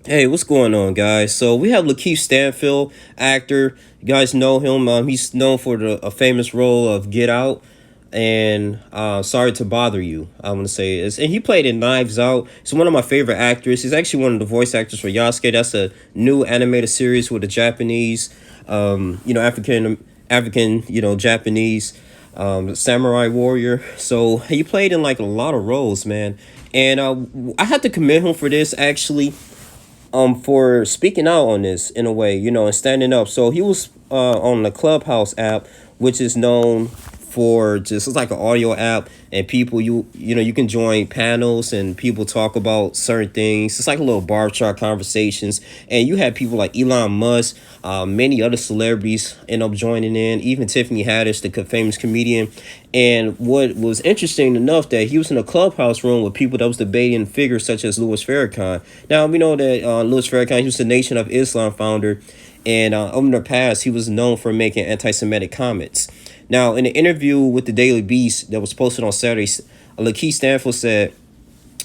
Hey, what's going on, guys? So we have LaKeith Stanfield, actor. You guys know him. He's known for a famous role of Get Out and Sorry to Bother You. I want to say is, and he played in Knives Out. He's one of my favorite actors. He's actually one of the voice actors for Yasuke. That's a new animated series with a Japanese, African, Japanese samurai warrior. So he played in like a lot of roles, man. And I had to commend him for this actually for speaking out on this in a way, and standing up. So he was on the Clubhouse app, which is known for just, it's like an audio app, and people, you can join panels and people talk about certain things. It's like a little bar chart conversations, and you had people like Elon Musk, many other celebrities end up joining in, even Tiffany Haddish, the famous comedian. And what was interesting enough, that he was in a Clubhouse room with people that was debating figures such as Louis Farrakhan. Now we know that Louis Farrakhan, he was the Nation of Islam founder, and in the past he was known for making anti-Semitic comments. Now, in an interview with the Daily Beast that was posted on Saturday, LaKeith Stanfield said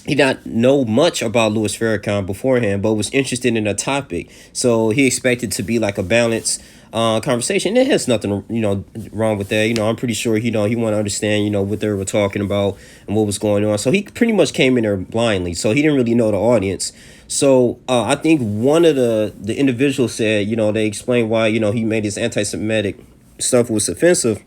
he did not know much about Louis Farrakhan beforehand, but was interested in a topic. So he expected to be like a balanced conversation. It has nothing, wrong with that. I'm pretty sure, he want to understand, what they were talking about and what was going on. So he pretty much came in there blindly. So he didn't really know the audience. So I think one of the individuals said, they explained why, he made his anti-Semitic stuff was offensive.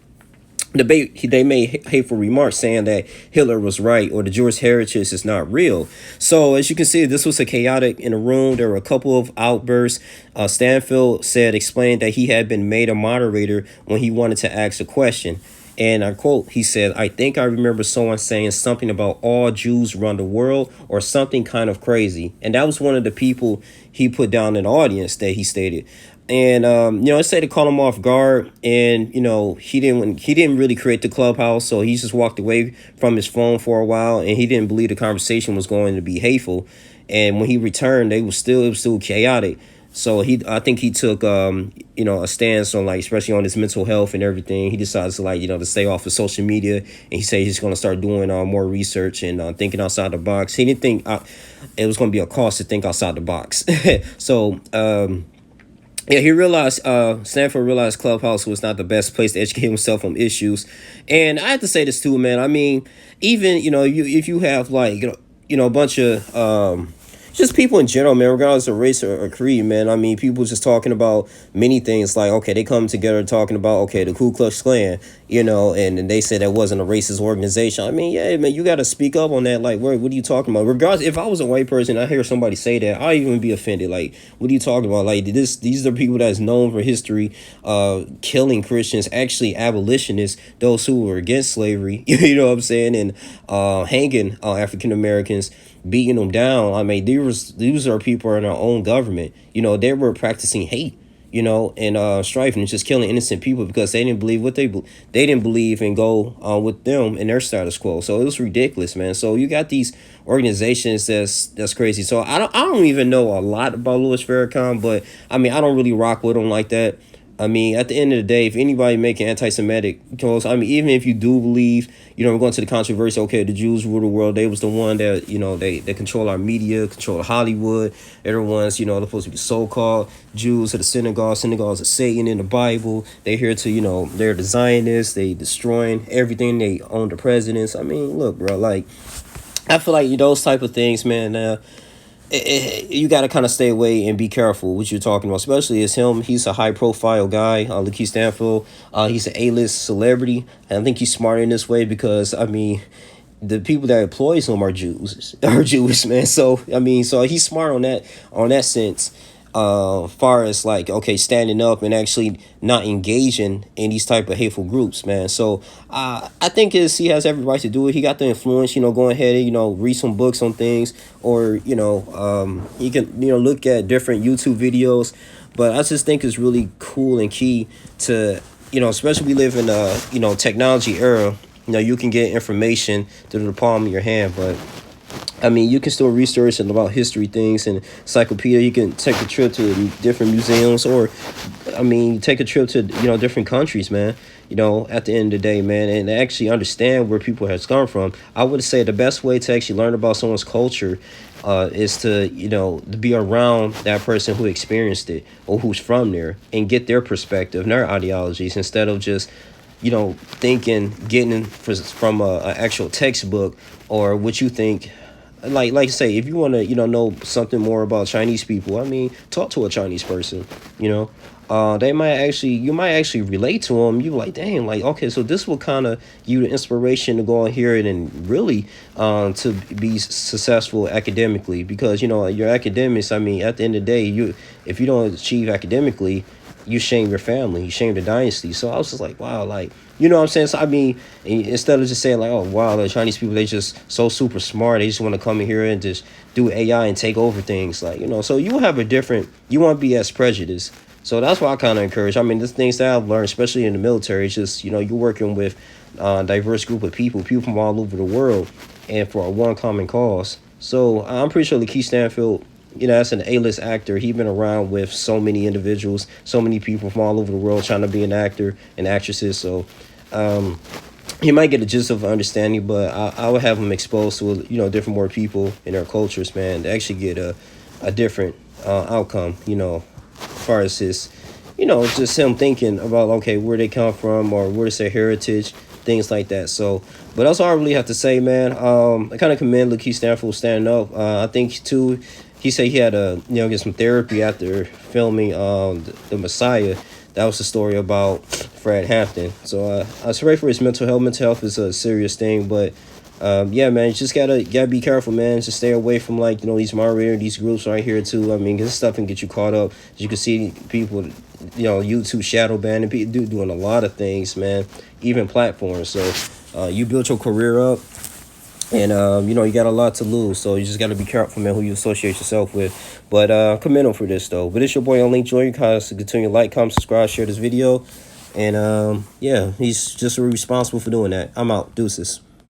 They made hateful remarks saying that Hitler was right or the Jewish heritage is not real. So as you can see, this was a chaotic in the room. There were a couple of outbursts. Stanfield explained that he had been made a moderator when he wanted to ask a question. And I quote, he said, "I think I remember someone saying something about all Jews run the world or something kind of crazy." And that was one of the people he put down in the audience that he stated. And it said to call him off guard, and he didn't really create the Clubhouse, so he just walked away from his phone for a while, and he didn't believe the conversation was going to be hateful. And when he returned, it was still chaotic. So I think he took a stance on, like, especially on his mental health and everything. He decided to, like, to stay off of social media, and he said he's going to start doing more research and thinking outside the box. He didn't think it was going to be a cost to think outside the box. So. Yeah, he realized, Stanford realized Clubhouse was not the best place to educate himself on issues. And I have to say this too, man. I mean, even, if you have like, a bunch of, just people in general, man, regardless of race or creed, man. I mean, people just talking about many things, like, okay, they come together talking about, okay, the Ku Klux Klan, and they said that wasn't a racist organization. I mean, yeah, man, you got to speak up on that. Like, what are you talking about? Regardless, if I was a white person, I hear somebody say that, I'd even be offended. Like, what are you talking about? Like, these are people that's known for history, killing Christians, actually abolitionists, those who were against slavery, you know what I'm saying, and hanging African Americans, beating them down. I mean, these are people in our own government. They were practicing hate, and strife, and just killing innocent people because they didn't believe they didn't believe and go with them and their status quo. So it was ridiculous, man. So you got these organizations that's crazy. So I don't even know a lot about Louis Farrakhan, but I mean, I don't really rock with him like that. I mean, at the end of the day, if anybody making anti-Semitic calls, I mean, even if you do believe, we're going to the controversy, okay, the Jews rule the world. They was the one that, they control our media, control Hollywood. Everyone's, they're supposed to be so-called Jews of the synagogues of Satan in the Bible. They're here to, they're the Zionists. They destroying everything. They own the presidents. I mean, look, bro, like, I feel like those type of things, man, you got to kind of stay away and be careful what you're talking about, especially as him. He's a high profile guy, LaKeith Stanfield. He's an A-list celebrity, and I think he's smart in this way because, I mean, the people that employs him are Jewish, man. So I mean, so he's smart on that sense. Far as like, okay, standing up and actually not engaging in these type of hateful groups, man. So I think he has every right to do it. He got the influence, go ahead and, read some books on things, or, he can, look at different YouTube videos. But I just think it's really cool and key to, especially we live in a, technology era. You can get information through the palm of your hand, but I mean, you can still research about history things and encyclopedia. You can take a trip to different museums, or I mean, take a trip to, different countries, man. At the end of the day, man, and actually understand where people has come from. I would say the best way to actually learn about someone's culture is to, to be around that person who experienced it or who's from there and get their perspective and their ideologies instead of just, thinking, getting from a actual textbook or what you think. Like say, if you want to, know something more about Chinese people, I mean, talk to a Chinese person, they might actually, you might actually relate to them. You like, dang, like, okay, so this will kind of you the inspiration to go on here and really to be successful academically, because your academics, I mean, at the end of the day, if you don't achieve academically, you shame your family, you shame the dynasty. So I was just like, wow, like, what I'm saying? So I mean, instead of just saying like, oh wow, the Chinese people, they just so super smart, they just want to come in here and just do AI and take over things, like, so you have a different, you won't be as prejudiced. So that's why I kind of encourage. I mean, the things that I've learned, especially in the military, is just, you're working with a diverse group of people from all over the world, and for one common cause. So I'm pretty sure LaKeith Stanfield, that's an A-list actor. He's been around with so many individuals, so many people from all over the world trying to be an actor and actresses. So he might get a gist of understanding, but I would have him exposed to, different more people in their cultures, man, to actually get a different outcome, as far as his, just him thinking about, okay, where they come from or where's their heritage, things like that. So, but that's all I really have to say, man. I kind of commend LaKeith Stanfield standing up. I think, too, he said he had to, get some therapy after filming the Messiah. That was the story about Fred Hampton. So I was ready for his mental health. Mental health is a serious thing, but yeah, man, you just gotta be careful, man. Just stay away from, like, these moderator, these groups right here too. I mean, this stuff can get you caught up. As you can see, people, YouTube shadow banning, people doing a lot of things, man. Even platforms. So you built your career up, and you got a lot to lose. So you just gotta be careful, man, who you associate yourself with. But commend him for this though. But it's your boy on Link Joy. You guys continue to like, comment, subscribe, share this video, and yeah, he's just responsible for doing that. I'm out. Deuces.